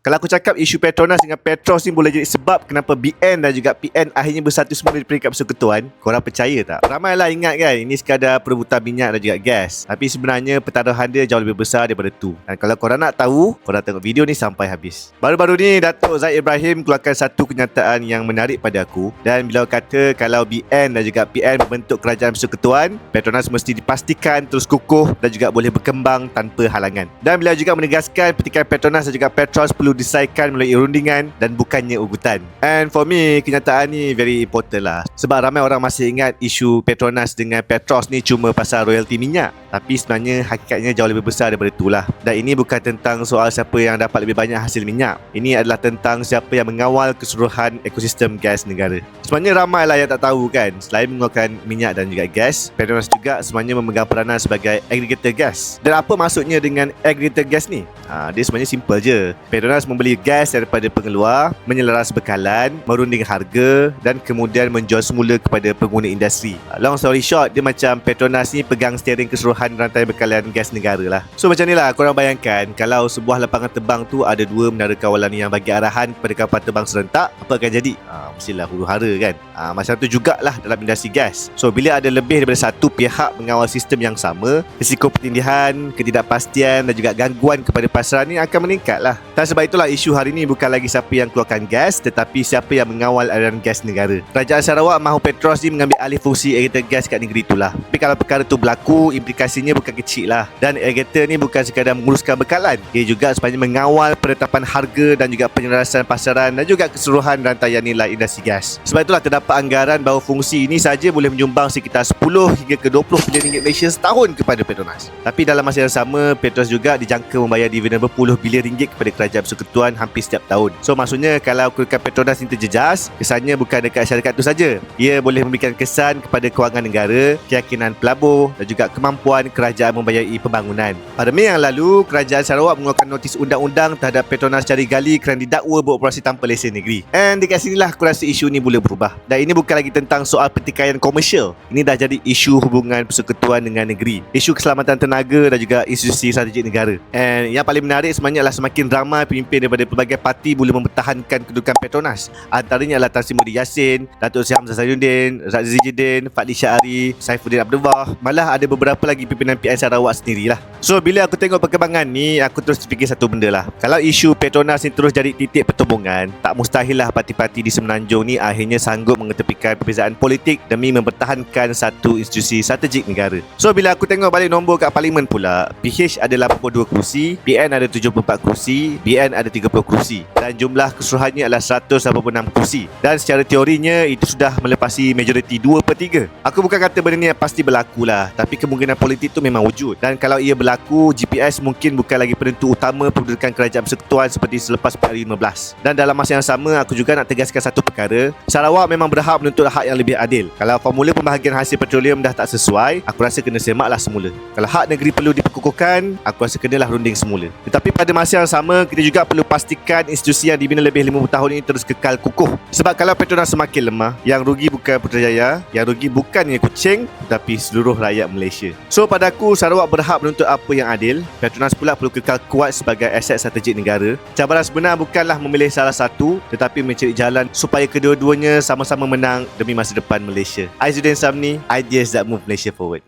Kalau aku cakap isu Petronas dengan Petros ni boleh jadi sebab kenapa BN dan juga PN akhirnya bersatu semula di peringkat persekutuan, korang percaya tak? Ramailah ingat kan ini sekadar perebutan minyak dan juga gas, tapi sebenarnya pertaruhan dia jauh lebih besar daripada tu. Dan kalau korang nak tahu, korang tengok video ni sampai habis. Baru-baru ni Datuk Zahid Ibrahim keluarkan satu kenyataan yang menarik pada aku, dan beliau kata kalau BN dan juga PN membentuk kerajaan persekutuan, Petronas mesti dipastikan terus kukuh dan juga boleh berkembang tanpa halangan. Dan beliau juga menegaskan pertikaian Petronas dan juga Petros perlu diselesaikan melalui rundingan dan bukannya ugutan. And for me, kenyataan ni very important lah, sebab ramai orang masih ingat isu Petronas dengan Petros ni cuma pasal royalti minyak, tapi sebenarnya hakikatnya jauh lebih besar daripada itulah. Dan ini bukan tentang soal siapa yang dapat lebih banyak hasil minyak, ini adalah tentang siapa yang mengawal keseluruhan ekosistem gas negara. Sebenarnya ramailah yang tak tahu kan, selain mengeluarkan minyak dan juga gas, Petronas juga sebenarnya memegang peranan sebagai aggregator gas. Dan apa maksudnya dengan aggregator gas ni? Dia sebenarnya simple je. Petronas membeli gas daripada pengeluar, menyelaras bekalan, merunding harga dan kemudian menjual semula kepada pengguna industri. Long story short, dia macam Petronas ni pegang steering keseluruhan rantai bekalan gas negara lah. So macam ni lah, korang bayangkan kalau sebuah lapangan terbang tu ada dua menara kawalan yang bagi arahan kepada kapal terbang serentak, apa akan jadi? Mestilah huru-hara kan. Macam tu jugalah dalam industri gas. So bila ada lebih daripada satu pihak mengawal sistem yang sama, risiko pertindihan, ketidakpastian dan juga gangguan kepada pasaran ni akan meningkat lah. Dan sebab itulah isu hari ni bukan lagi siapa yang keluarkan gas, tetapi siapa yang mengawal aliran gas negara. Kerajaan Sarawak mahu Petros ni mengambil alih fungsi aggregator gas kat negeri itulah. Tapi kalau perkara tu berlaku, implikasinya bukan kecil lah. Dan aggregator ni bukan sekadar menguruskan bekalan, dia juga sebenarnya mengawal penetapan harga dan juga penyelarasan pasaran dan juga keseluruhan rantaian nilai industri gas. Sebab itulah terdapat anggaran bahawa fungsi ini saja boleh menyumbang sekitar 10 hingga ke 20 bilion ringgit Malaysia setahun kepada Petronas. Tapi dalam masa yang sama, Petros juga dijangka membayar dividen berpuluh bilion ringgit kepada kerajaan persekutuan hampir setiap tahun. So maksudnya kalau kedudukan Petronas ini terjejas, kesannya bukan dekat syarikat itu saja. Ia boleh memberikan kesan kepada kewangan negara, keyakinan pelabur dan juga kemampuan kerajaan membiayai pembangunan. Pada Mei yang lalu, kerajaan Sarawak mengeluarkan notis undang-undang terhadap Petronas cari gali kerana didakwa beroperasi tanpa lesen negeri. And dekat sinilah aku rasa isu ni boleh berubah. Dan ini bukan lagi tentang soal pertikaian komersial. Ini dah jadi isu hubungan persekutuan dengan negeri, isu keselamatan tenaga dan juga institusi strategik negara. And yang paling menarik sebenarnya adalah semakin ramai pemimpin daripada pelbagai parti boleh mempertahankan kedudukan Petronas. Antaranya adalah Tan Sri Muhyiddin Yassin, Datuk Seri Hamzah Zainuddin, Razzie Jidin, Fadli Syahari, Saifuddin Abdullah. Malah ada beberapa lagi pimpinan PN Sarawak sendirilah. So bila aku tengok perkembangan ni, aku terus fikir satu benda lah. Kalau isu Petronas ni terus jadi titik pertembungan, tak mustahil lah parti-parti di Semenanjung ni akhirnya sanggup mengetepikan perbezaan politik demi mempertahankan satu institusi strategik negara. So bila aku tengok balik nombor kat parlimen pula, PH ada 82 kerusi, PN ada 74 kerusi, BN ada 30 kerusi dan jumlah keseluruhannya adalah 186 kerusi. Dan secara teorinya itu sudah melepasi majoriti 2/3. Aku bukan kata benda ni pasti berlaku lah, tapi kemungkinan politik tu memang wujud. Dan kalau ia berlaku, GPS mungkin bukan lagi penentu utama pendudukan kerajaan persekutuan seperti selepas PRU15. Dan dalam masa yang sama, aku juga nak tegaskan satu perkara. Sarawak memang berhak menuntut hak yang lebih adil. Kalau formula pembahagian hasil petroleum dah tak sesuai, aku rasa kena semaklah semula. Kalau hak negeri perlu diperkukuhkan, aku rasa kenalah runding semula. Tetapi pada masa yang sama, kita juga perlu pastikan institusi yang dibina lebih 50 tahun ini terus kekal kukuh. Sebab kalau Petronas semakin lemah, yang rugi bukan Putrajaya, yang rugi bukannya kucing, tetapi seluruh rakyat Malaysia. So pada aku, Sarawak berhak menuntut apa yang adil. Petronas pula perlu kekal kuat sebagai aset strategik negara. Cabaran sebenar bukanlah memilih salah satu, tetapi mencari jalan supaya kedua-duanya sama-sama menang demi masa depan Malaysia. Aizzuddin Samni, Ideas that Move Malaysia Forward.